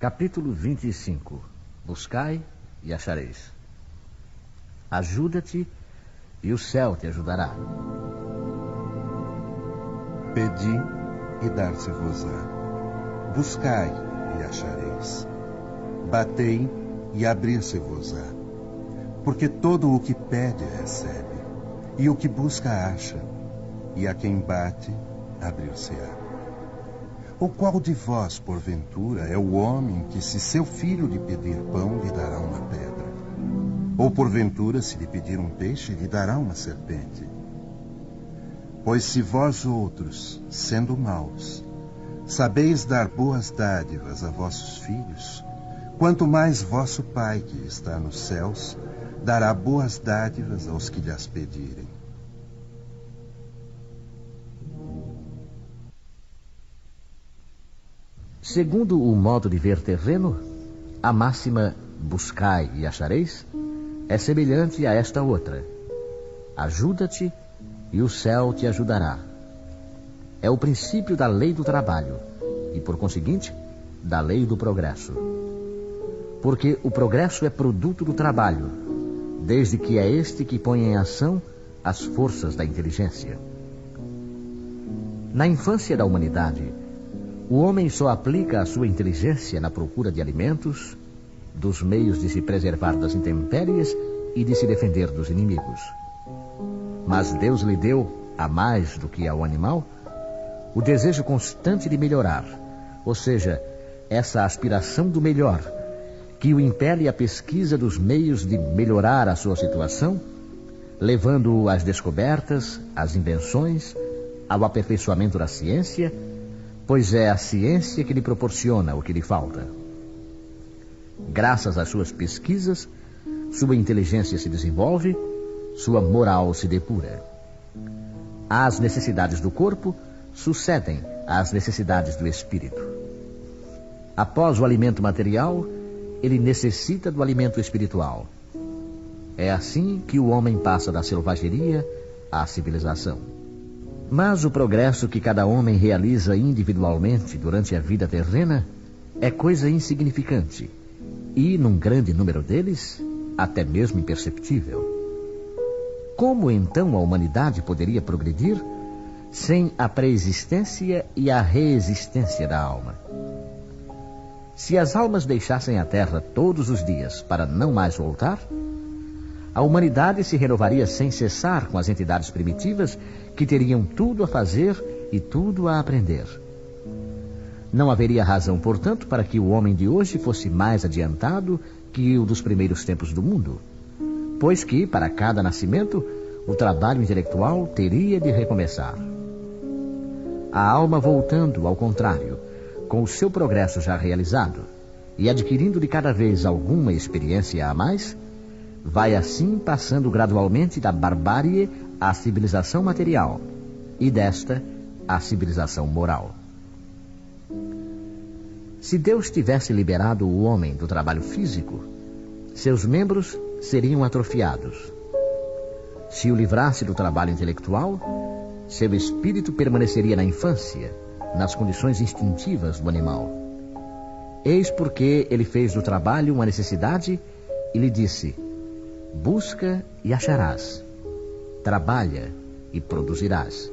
Capítulo 25. Buscai e achareis. Ajuda-te e o céu te ajudará. Pedi e dar-se-vos-á. Buscai e achareis. Batei e abrir-se-vos-á. Porque todo o que pede recebe, e o que busca acha, e a quem bate abrir-se-á. Ou qual de vós, porventura, é o homem que, se seu filho lhe pedir pão, lhe dará uma pedra? Ou, porventura, se lhe pedir um peixe, lhe dará uma serpente? Pois se vós outros, sendo maus, sabeis dar boas dádivas a vossos filhos, quanto mais vosso Pai, que está nos céus, dará boas dádivas aos que lhas pedirem. Segundo o modo de ver terreno, a máxima buscai e achareis é semelhante a esta outra: ajuda-te e o céu te ajudará. É o princípio da lei do trabalho e, por conseguinte, da lei do progresso. Porque o progresso é produto do trabalho, desde que é este que põe em ação as forças da inteligência. Na infância da humanidade, o homem só aplica a sua inteligência na procura de alimentos, dos meios de se preservar das intempéries e de se defender dos inimigos. Mas Deus lhe deu, a mais do que ao animal, o desejo constante de melhorar, ou seja, essa aspiração do melhor, que o impele à pesquisa dos meios de melhorar a sua situação, levando-o às descobertas, às invenções, ao aperfeiçoamento da ciência, pois é a ciência que lhe proporciona o que lhe falta. Graças às suas pesquisas, sua inteligência se desenvolve, sua moral se depura. As necessidades do corpo sucedem às necessidades do espírito. Após o alimento material, ele necessita do alimento espiritual. É assim que o homem passa da selvageria à civilização. Mas o progresso que cada homem realiza individualmente durante a vida terrena é coisa insignificante e, num grande número deles, até mesmo imperceptível. Como então a humanidade poderia progredir sem a preexistência e a reexistência da alma? Se as almas deixassem a Terra todos os dias para não mais voltar, a humanidade se renovaria sem cessar com as entidades primitivas que teriam tudo a fazer e tudo a aprender. Não haveria razão, portanto, para que o homem de hoje fosse mais adiantado que o dos primeiros tempos do mundo, pois que, para cada nascimento, o trabalho intelectual teria de recomeçar. A alma voltando, ao contrário, com o seu progresso já realizado e adquirindo de cada vez alguma experiência a mais, vai assim passando gradualmente da barbárie à civilização material e desta à civilização moral. Se Deus tivesse liberado o homem do trabalho físico, seus membros seriam atrofiados. Se o livrasse do trabalho intelectual, seu espírito permaneceria na infância, nas condições instintivas do animal. Eis porque ele fez do trabalho uma necessidade e lhe disse: busca e acharás, trabalha e produzirás,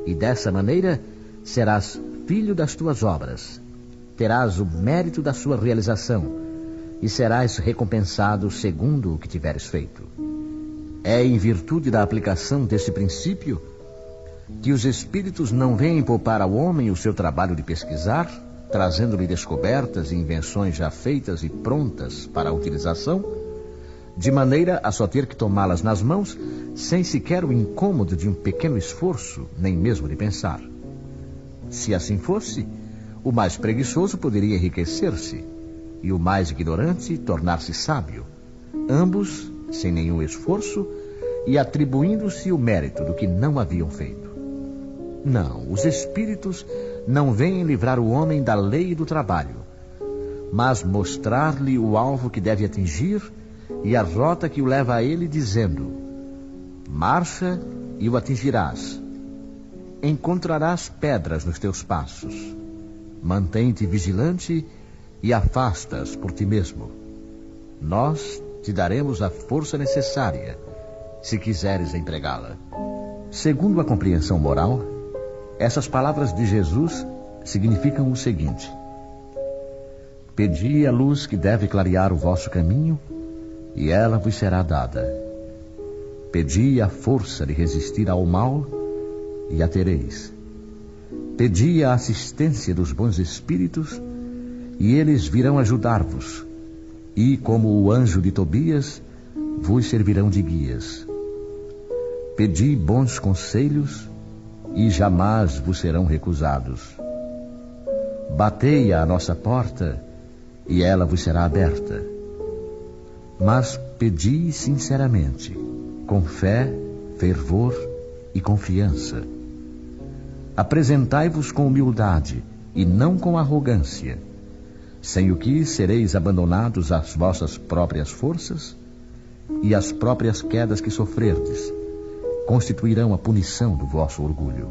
e dessa maneira serás filho das tuas obras, terás o mérito da sua realização e serás recompensado segundo o que tiveres feito. É em virtude da aplicação desse princípio que os espíritos não vêm poupar ao homem o seu trabalho de pesquisar, trazendo-lhe descobertas e invenções já feitas e prontas para a utilização, de maneira a só ter que tomá-las nas mãos, sem sequer o incômodo de um pequeno esforço, nem mesmo de pensar. Se assim fosse, o mais preguiçoso poderia enriquecer-se, e o mais ignorante tornar-se sábio, ambos sem nenhum esforço e atribuindo-se o mérito do que não haviam feito. Não, os espíritos não vêm livrar o homem da lei do trabalho, mas mostrar-lhe o alvo que deve atingir e a rota que o leva a ele, dizendo: marcha e o atingirás. Encontrarás pedras nos teus passos. Mantém-te vigilante e afasta-as por ti mesmo. Nós te daremos a força necessária, se quiseres empregá-la. Segundo a compreensão moral, essas palavras de Jesus significam o seguinte: pedi a luz que deve clarear o vosso caminho, e ela vos será dada. Pedi a força de resistir ao mal, e a tereis. Pedi a assistência dos bons espíritos, e eles virão ajudar-vos, e, como o anjo de Tobias, vos servirão de guias. Pedi bons conselhos, e jamais vos serão recusados. Batei à nossa porta, e ela vos será aberta. Mas pedi sinceramente, com fé, fervor e confiança. Apresentai-vos com humildade e não com arrogância, sem o que sereis abandonados às vossas próprias forças, e as próprias quedas que sofrerdes constituirão a punição do vosso orgulho.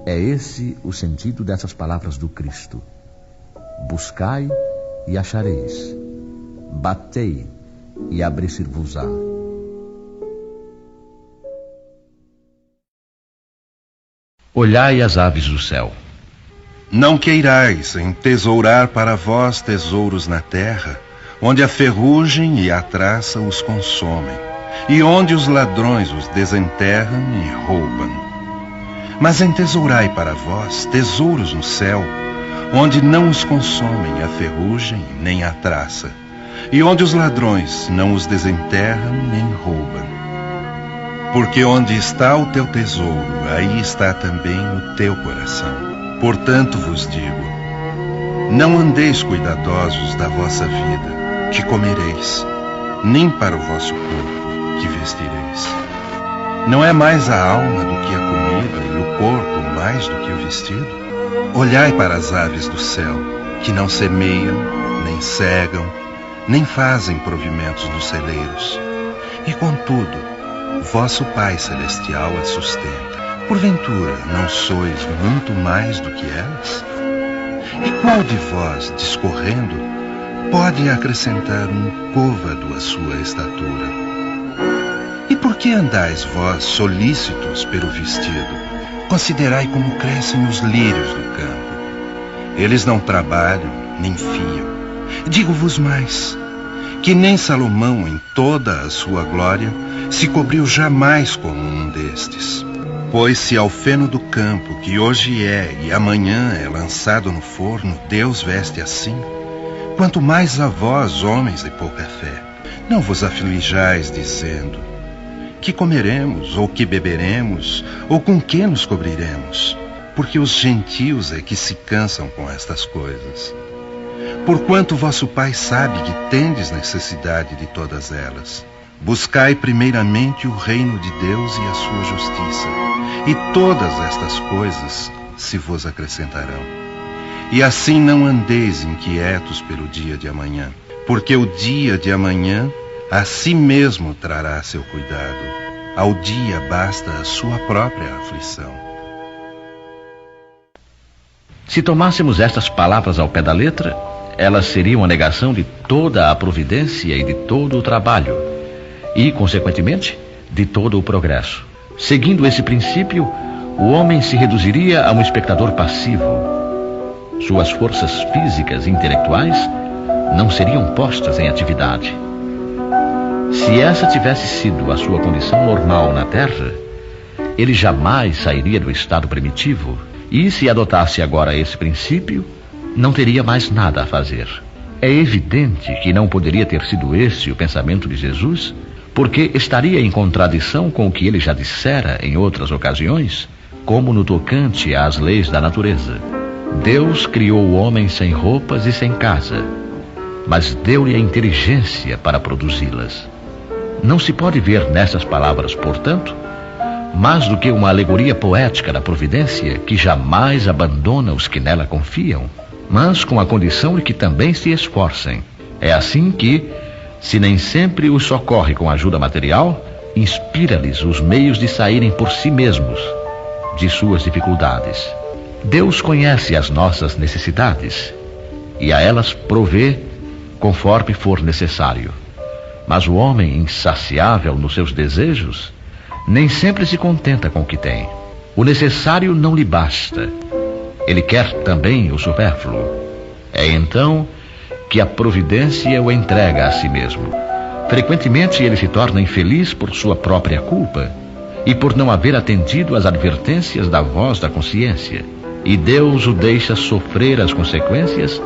É esse o sentido dessas palavras do Cristo. Buscai e achareis. Batei e abrir-se-vos-á. Olhai as aves do céu. Não queirais entesourar para vós tesouros na terra, onde a ferrugem e a traça os consomem, e onde os ladrões os desenterram e roubam. Mas entesourai para vós tesouros no céu, onde não os consomem a ferrugem nem a traça, e onde os ladrões não os desenterram nem roubam. Porque onde está o teu tesouro, aí está também o teu coração. Portanto vos digo, não andeis cuidadosos da vossa vida, que comereis, nem para o vosso corpo, que vestireis. Não é mais a alma do que a comida, e o corpo mais do que o vestido? Olhai para as aves do céu, que não semeiam, nem cegam, nem fazem provimentos nos celeiros. E contudo, vosso Pai Celestial as sustenta. Porventura, não sois muito mais do que elas? E qual de vós, discorrendo, pode acrescentar um côvado à sua estatura? E por que andais vós solícitos pelo vestido? Considerai como crescem os lírios do campo. Eles não trabalham, nem fiam. Digo-vos mais, que nem Salomão, em toda a sua glória, se cobriu jamais como um destes. Pois se ao feno do campo, que hoje é e amanhã é lançado no forno, Deus veste assim, quanto mais a vós, homens de pouca fé. Não vos aflijais dizendo, que comeremos, ou que beberemos, ou com que nos cobriremos? Porque os gentios é que se cansam com estas coisas. Porquanto vosso Pai sabe que tendes necessidade de todas elas. Buscai primeiramente o reino de Deus e a sua justiça, e todas estas coisas se vos acrescentarão. E assim não andeis inquietos pelo dia de amanhã, porque o dia de amanhã a si mesmo trará seu cuidado. Ao dia basta a sua própria aflição. Se tomássemos estas palavras ao pé da letra, elas seriam a negação de toda a providência e de todo o trabalho, e, consequentemente, de todo o progresso. Seguindo esse princípio, o homem se reduziria a um espectador passivo. Suas forças físicas e intelectuais não seriam postas em atividade. Se essa tivesse sido a sua condição normal na Terra, ele jamais sairia do estado primitivo, e se adotasse agora esse princípio, não teria mais nada a fazer. É evidente que não poderia ter sido esse o pensamento de Jesus, porque estaria em contradição com o que ele já dissera em outras ocasiões, como no tocante às leis da natureza. Deus criou o homem sem roupas e sem casa, mas deu-lhe a inteligência para produzi-las. Não se pode ver nessas palavras, portanto, mais do que uma alegoria poética da providência que jamais abandona os que nela confiam, mas com a condição de que também se esforcem. É assim que, se nem sempre os socorre com ajuda material, inspira-lhes os meios de saírem por si mesmos de suas dificuldades. Deus conhece as nossas necessidades e a elas provê conforme for necessário. Mas o homem insaciável nos seus desejos nem sempre se contenta com o que tem. O necessário não lhe basta. Ele quer também o supérfluo. É então que a providência o entrega a si mesmo. Frequentemente ele se torna infeliz por sua própria culpa e por não haver atendido às advertências da voz da consciência. E Deus o deixa sofrer as consequências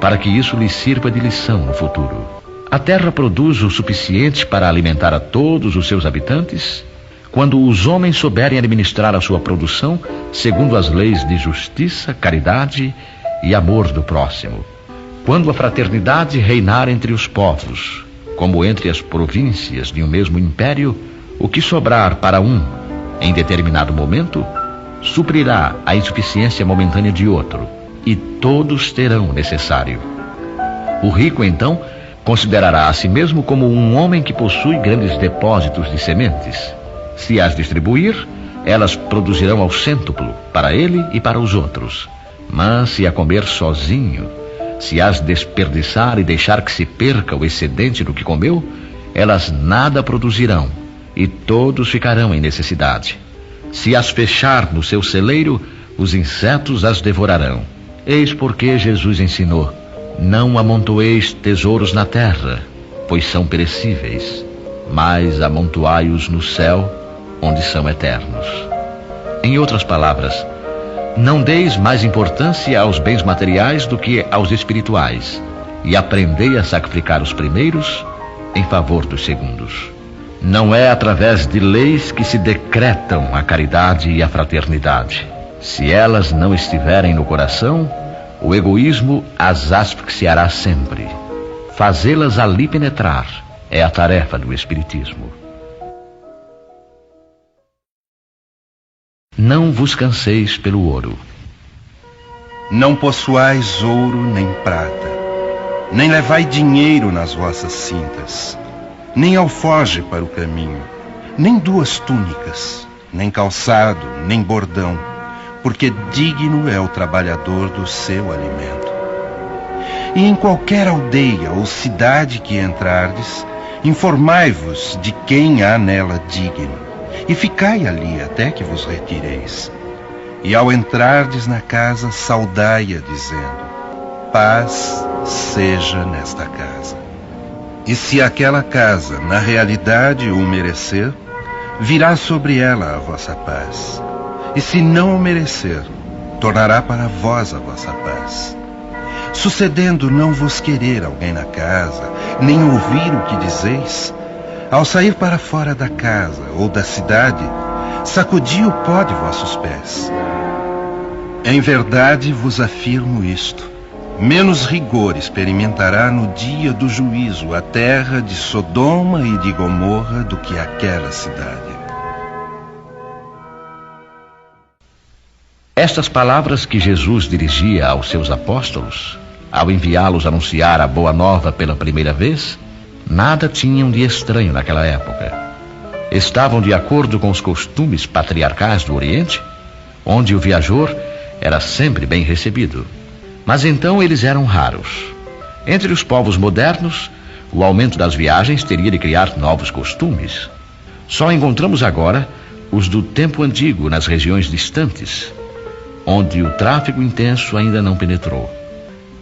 para que isso lhe sirva de lição no futuro. A terra produz o suficiente para alimentar a todos os seus habitantes quando os homens souberem administrar a sua produção segundo as leis de justiça, caridade e amor do próximo. Quando a fraternidade reinar entre os povos, como entre as províncias de um mesmo império, o que sobrar para um em determinado momento suprirá a insuficiência momentânea de outro, e todos terão o necessário. O rico, então, considerará a si mesmo como um homem que possui grandes depósitos de sementes. Se as distribuir, elas produzirão ao cêntuplo para ele e para os outros. Mas se a comer sozinho, se as desperdiçar e deixar que se perca o excedente do que comeu, elas nada produzirão e todos ficarão em necessidade. Se as fechar no seu celeiro, os insetos as devorarão. Eis porque Jesus ensinou: não amontoeis tesouros na terra, pois são perecíveis, mas amontoai-os no céu, onde são eternos. Em outras palavras, não deis mais importância aos bens materiais do que aos espirituais, e aprendei a sacrificar os primeiros em favor dos segundos. Não é através de leis que se decretam a caridade e a fraternidade. Se elas não estiverem no coração, o egoísmo as asfixiará sempre. Fazê-las ali penetrar é a tarefa do Espiritismo. Não vos canseis pelo ouro. Não possuais ouro nem prata, nem levai dinheiro nas vossas cintas, nem alforje para o caminho, nem 2 túnicas, nem calçado, nem bordão, porque digno é o trabalhador do seu alimento. E em qualquer aldeia ou cidade que entrardes, informai-vos de quem há nela digno, e ficai ali até que vos retireis. E ao entrardes na casa, saudai-a, dizendo: paz seja nesta casa. E se aquela casa, na realidade, o merecer, virá sobre ela a vossa paz. E se não o merecer, tornará para vós a vossa paz. Sucedendo não vos querer alguém na casa, nem ouvir o que dizeis, ao sair para fora da casa ou da cidade, sacudi o pó de vossos pés. Em verdade vos afirmo isto: menos rigor experimentará no dia do juízo a terra de Sodoma e de Gomorra do que aquela cidade. Estas palavras que Jesus dirigia aos seus apóstolos, ao enviá-los anunciar a Boa Nova pela primeira vez, nada tinham de estranho naquela época. Estavam de acordo com os costumes patriarcais do Oriente, onde o viajor era sempre bem recebido. Mas então eles eram raros. Entre os povos modernos, o aumento das viagens teria de criar novos costumes. Só encontramos agora os do tempo antigo nas regiões distantes, onde o tráfego intenso ainda não penetrou.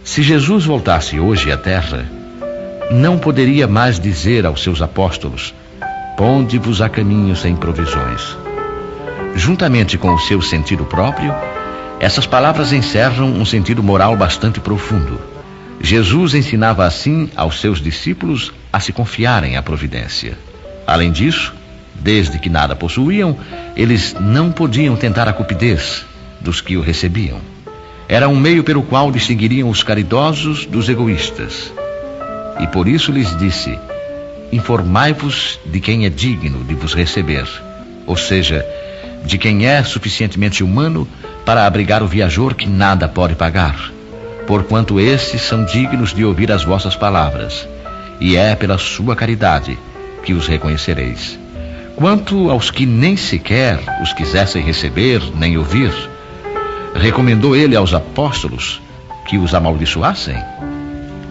Se Jesus voltasse hoje à terra, não poderia mais dizer aos seus apóstolos: ponde-vos a caminho sem provisões. Juntamente com o seu sentido próprio, essas palavras encerram um sentido moral bastante profundo. Jesus ensinava assim aos seus discípulos a se confiarem à providência. Além disso, desde que nada possuíam, eles não podiam tentar a cupidez dos que o recebiam. Era um meio pelo qual distinguiriam os caridosos dos egoístas. E por isso lhes disse: informai-vos de quem é digno de vos receber, ou seja, de quem é suficientemente humano para abrigar o viajor que nada pode pagar, porquanto esses são dignos de ouvir as vossas palavras, e é pela sua caridade que os reconhecereis. Quanto aos que nem sequer os quisessem receber nem ouvir, recomendou ele aos apóstolos que os amaldiçoassem?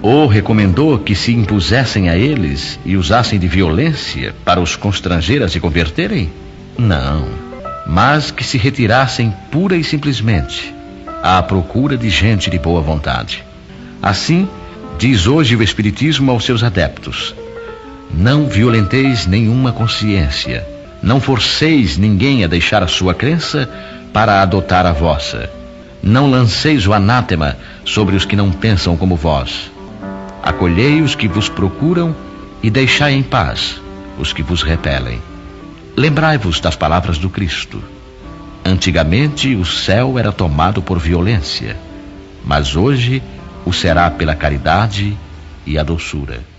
Ou recomendou que se impusessem a eles e usassem de violência para os constranger a se converterem? Não, mas que se retirassem pura e simplesmente à procura de gente de boa vontade. Assim, diz hoje o Espiritismo aos seus adeptos: não violenteis nenhuma consciência, não forceis ninguém a deixar a sua crença para adotar a vossa. Não lanceis o anátema sobre os que não pensam como vós. Acolhei os que vos procuram e deixai em paz os que vos repelem. Lembrai-vos das palavras do Cristo. Antigamente o céu era tomado por violência, mas hoje o será pela caridade e a doçura.